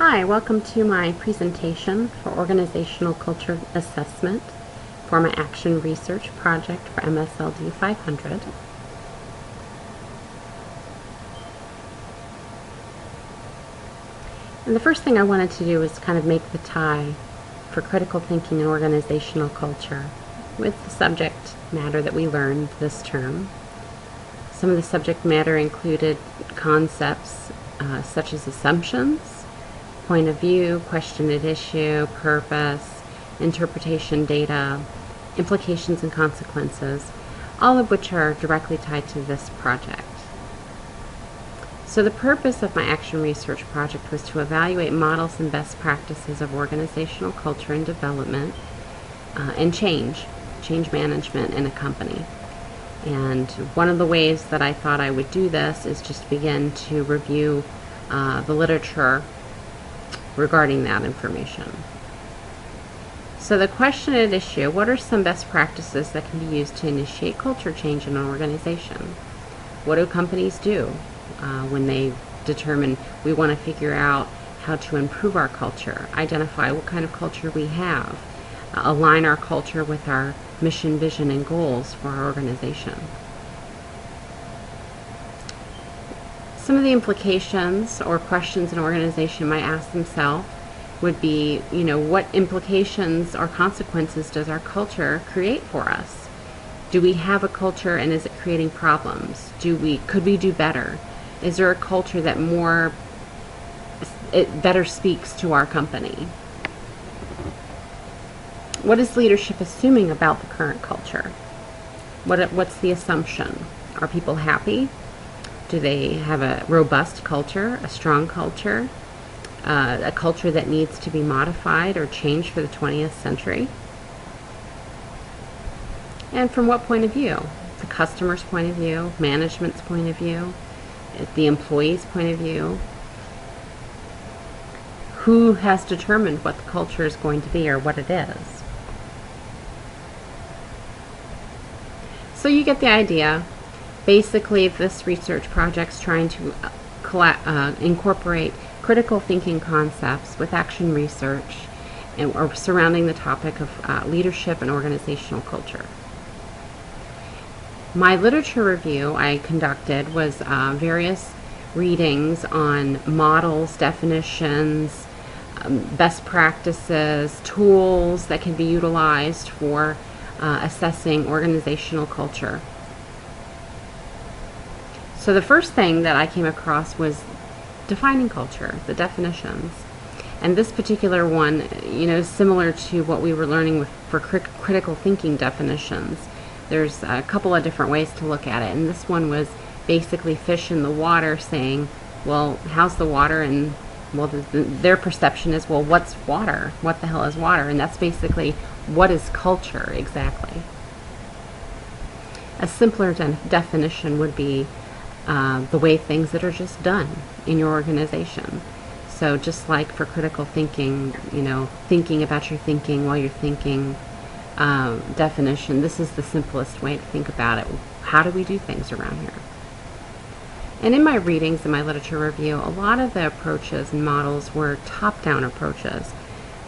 Hi, welcome to my presentation for Organizational Culture Assessment for my Action Research Project for MSLD 500. And the first thing I wanted to do was kind of make the tie for critical thinking and organizational culture with the subject matter that we learned this term. Some of the subject matter included concepts such as assumptions, point of view, question at issue, purpose, interpretation data, implications and consequences, all of which are directly tied to this project. So the purpose of my action research project was to evaluate models and best practices of organizational culture and development and change management in a company. And one of the ways that I thought I would do this is just begin to review the literature regarding that information. So the question at issue, what are some best practices that can be used to initiate culture change in an organization? What do companies do when they determine we want to figure out how to improve our culture, identify what kind of culture we have, align our culture with our mission, vision, and goals for our organization? Some of the implications or questions an organization might ask themselves would be, what implications or consequences does our culture create for us? Do we have a culture and is it creating problems? Could we do better? Is there a culture that better speaks to our company? What is leadership assuming about the current culture? What's the assumption? Are people happy? Do they have a robust culture, a strong culture, a culture that needs to be modified or changed for the 20th century? And from what point of view? The customer's point of view, management's point of view, the employee's point of view. Who has determined what the culture is going to be or what it is? So you get the idea. Basically, this research project's trying to incorporate critical thinking concepts with action research or surrounding the topic of leadership and organizational culture. My literature review I conducted was various readings on models, definitions, best practices, tools that can be utilized for assessing organizational culture. So the first thing that I came across was defining culture, the definitions. And this particular one, is similar to what we were learning for critical thinking definitions. There's a couple of different ways to look at it. And this one was basically fish in the water saying, well, how's the water? And well, their perception is, well, what's water? What the hell is water? And that's basically, what is culture exactly? A simpler definition would be the way things that are just done in your organization. So just like for critical thinking, thinking about your thinking while you're thinking definition, this is the simplest way to think about it. How do we do things around here? And in my readings and my literature review, a lot of the approaches and models were top-down approaches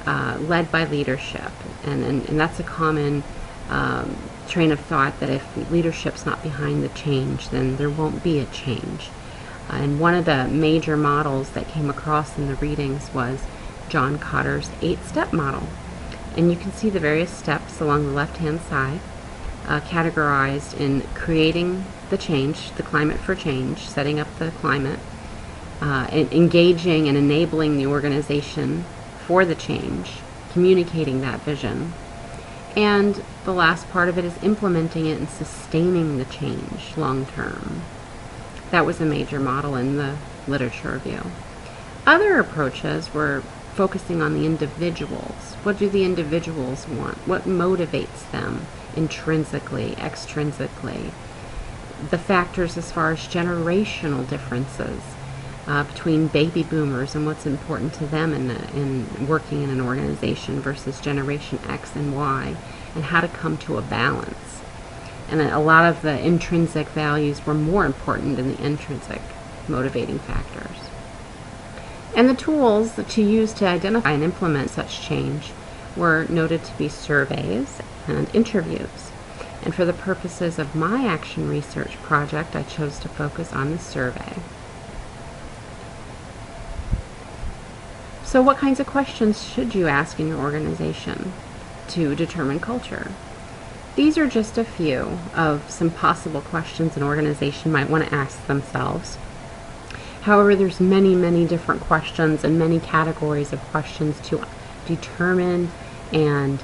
led by leadership. And that's a common train of thought, that if leadership's not behind the change, then there won't be a change. And one of the major models that came across in the readings was John Kotter's 8-step model. And you can see the various steps along the left-hand side, categorized in creating the change, the climate for change, setting up the climate, and engaging and enabling the organization for the change, communicating that vision. And the last part of it is implementing it and sustaining the change long term. That was a major model in the literature review. Other approaches were focusing on the individuals. What do the individuals want? What motivates them intrinsically, extrinsically? The factors as far as generational differences between baby boomers and what's important to them in working in an organization versus generation X and Y, and how to come to a balance. And a lot of the intrinsic values were more important than the intrinsic motivating factors. And the tools to use to identify and implement such change were noted to be surveys and interviews. And for the purposes of my action research project, I chose to focus on the survey. So what kinds of questions should you ask in your organization to determine culture? These are just a few of some possible questions an organization might want to ask themselves. However, there's many, many different questions and many categories of questions to determine and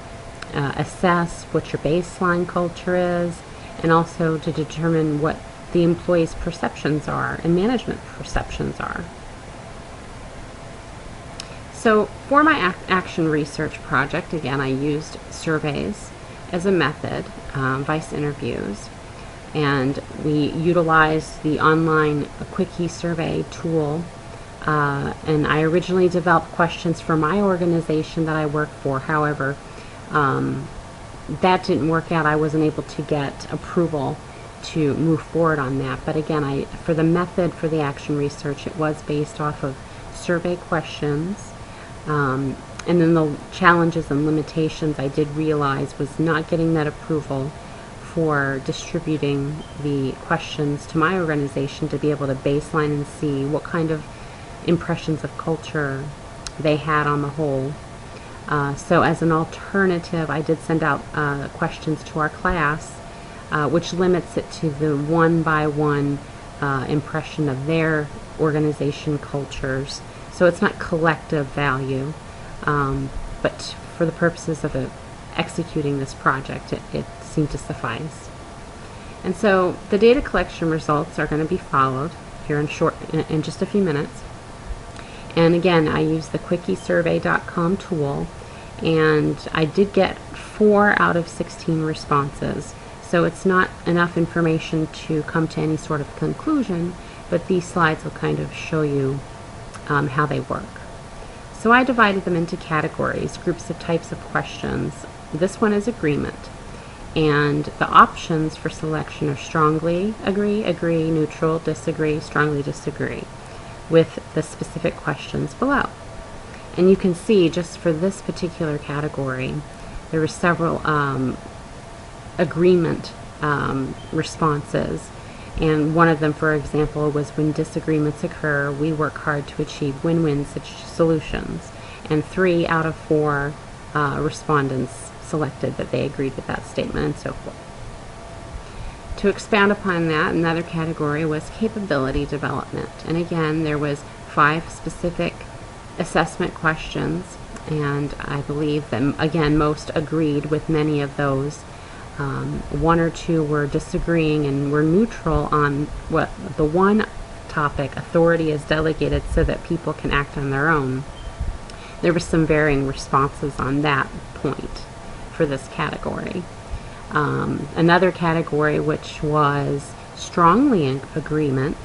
assess what your baseline culture is, and also to determine what the employees' perceptions are and management perceptions are. So for my action research project, again, I used surveys as a method, vice interviews, and we utilized the online quickie survey tool, and I originally developed questions for my organization that I work for. However, that didn't work out. I wasn't able to get approval to move forward on that. But again, for the method for the action research, it was based off of survey questions. And then the challenges and limitations I did realize was not getting that approval for distributing the questions to my organization to be able to baseline and see what kind of impressions of culture they had on the whole. So as an alternative, I did send out questions to our class, which limits it to the one-by-one impression of their organization cultures. So it's not collective value, but for the purposes of executing this project, it seemed to suffice. And so the data collection results are going to be followed here in just a few minutes. And again, I used the quickie-survey.com tool, and I did get 4 out of 16 responses. So it's not enough information to come to any sort of conclusion, but these slides will kind of show you how they work. So I divided them into categories, groups of types of questions. This one is agreement. And the options for selection are strongly agree, agree, neutral, disagree, strongly disagree, with the specific questions below. And you can see just for this particular category, there were several agreement responses. And one of them, for example, was when disagreements occur, we work hard to achieve win-win solutions. And 3 out of 4 respondents selected that they agreed with that statement, and so forth. To expand upon that, another category was capability development. And again, there was 5 specific assessment questions, and I believe that, again, most agreed with many of those. 1 or 2 were disagreeing and were neutral on what the one topic, authority is delegated so that people can act on their own. There were some varying responses on that point for this category. Another category, which was strongly in agreement,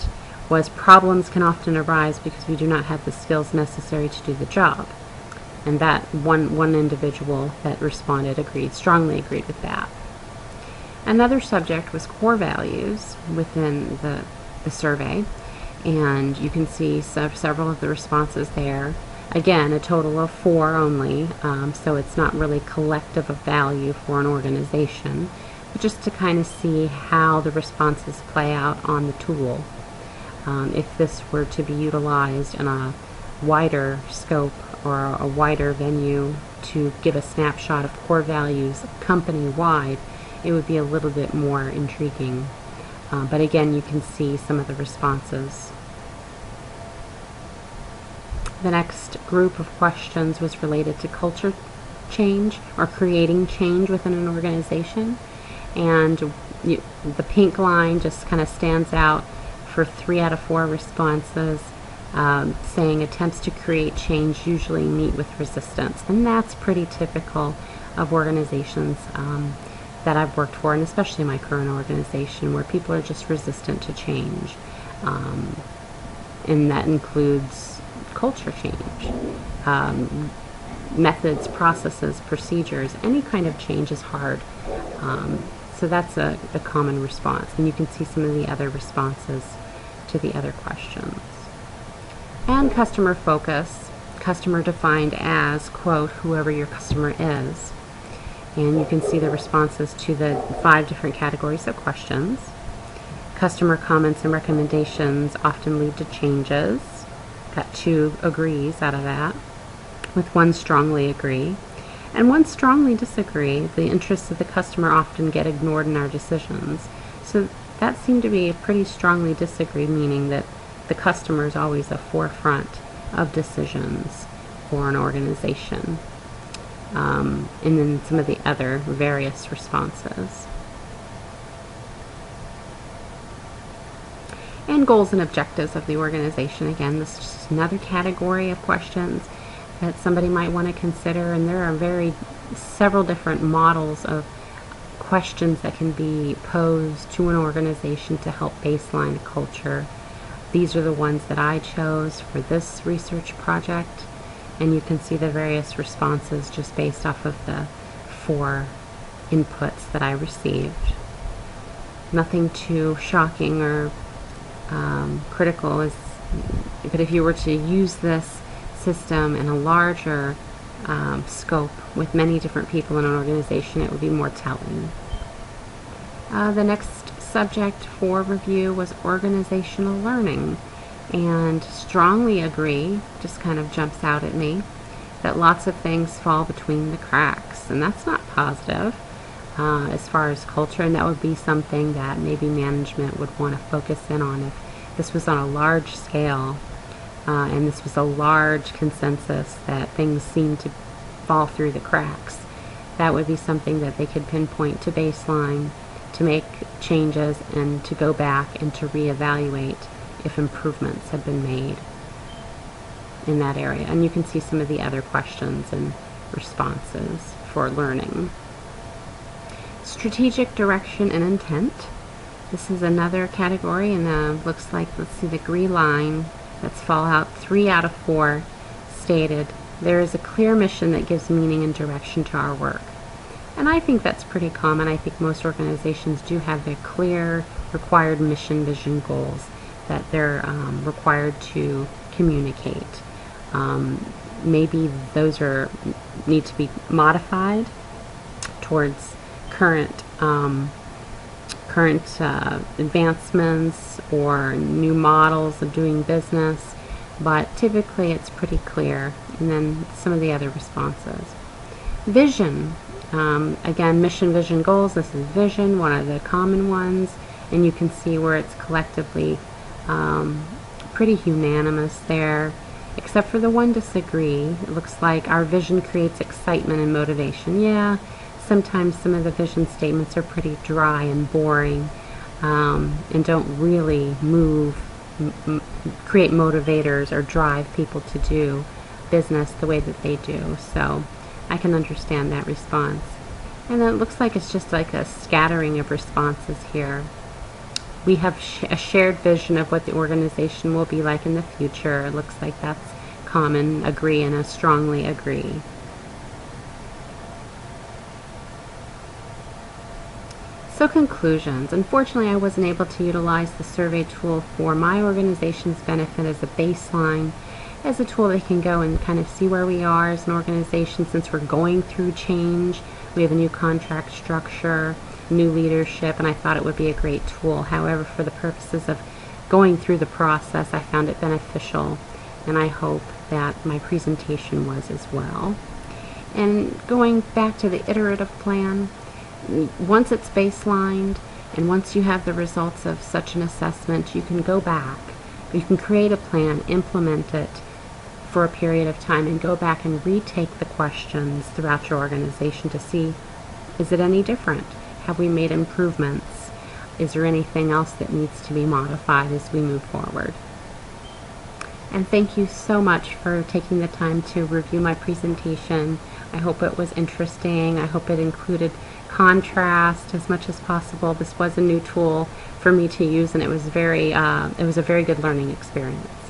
was problems can often arise because we do not have the skills necessary to do the job. And that one individual that responded strongly agreed with that. Another subject was core values within the survey, and you can see several of the responses there. Again, a total of 4 only, so it's not really collective of value for an organization, but just to kind of see how the responses play out on the tool. If this were to be utilized in a wider scope or a wider venue to give a snapshot of core values company-wide, it would be a little bit more intriguing. But again, you can see some of the responses. The next group of questions was related to culture change or creating change within an organization. And the pink line just kind of stands out for 3 out of 4 responses, saying attempts to create change usually meet with resistance. And that's pretty typical of organizations that I've worked for, and especially my current organization, where people are just resistant to change. And that includes culture change, methods, processes, procedures. Any kind of change is hard. So that's a common response. And you can see some of the other responses to the other questions. And customer focus, customer defined as, quote, whoever your customer is. And you can see the responses to the 5 different categories of questions. Customer comments and recommendations often lead to changes. Got 2 agrees out of that, with 1 strongly agree. And 1 strongly disagree. The interests of the customer often get ignored in our decisions. So that seemed to be a pretty strongly disagree, meaning that the customer is always the forefront of decisions for an organization. And then some of the other various responses. And goals and objectives of the organization. Again, this is just another category of questions that somebody might want to consider, and there are several different models of questions that can be posed to an organization to help baseline a culture. These are the ones that I chose for this research project, and you can see the various responses just based off of the 4 inputs that I received. Nothing too shocking or critical, but if you were to use this system in a larger scope with many different people in an organization, it would be more telling. The next subject for review was organizational learning, and strongly agree, just kind of jumps out at me, that lots of things fall between the cracks, and that's not positive as far as culture, and that would be something that maybe management would want to focus in on if this was on a large scale and this was a large consensus that things seem to fall through the cracks. That would be something that they could pinpoint to baseline, to make changes, and to go back and to reevaluate if improvements have been made in that area. And you can see some of the other questions and responses for learning. Strategic direction and intent. This is another category, and looks like, let's see, the green line, that's fallout. 3 out of 4 stated, there is a clear mission that gives meaning and direction to our work. And I think that's pretty common. I think most organizations do have their clear, required mission, vision, goals that they're required to communicate. Maybe those need to be modified towards current advancements or new models of doing business, but typically it's pretty clear. And then some of the other responses. Vision. Again, mission, vision, goals. This is vision, one of the common ones, and you can see where it's collectively pretty unanimous there, except for the 1 disagree. It looks like our vision creates excitement and motivation. Yeah, sometimes some of the vision statements are pretty dry and boring and don't really create motivators or drive people to do business the way that they do. So I can understand that response. And it looks like it's just like a scattering of responses here. We have a shared vision of what the organization will be like in the future. It looks like that's common, agree, and a strongly agree. So conclusions. Unfortunately, I wasn't able to utilize the survey tool for my organization's benefit as a baseline, as a tool that can go and kind of see where we are as an organization since we're going through change. We have a new contract structure, new leadership, and I thought it would be a great tool. However, for the purposes of going through the process, I found it beneficial, and I hope that my presentation was as well. And going back to the iterative plan, once it's baselined and once you have the results of such an assessment, you can go back. You can create a plan, implement it for a period of time, and go back and retake the questions throughout your organization to see, is it any different? Have we made improvements? Is there anything else that needs to be modified as we move forward? And thank you so much for taking the time to review my presentation. I hope it was interesting. I hope it included contrast as much as possible. This was a new tool for me to use, and it was a very good learning experience.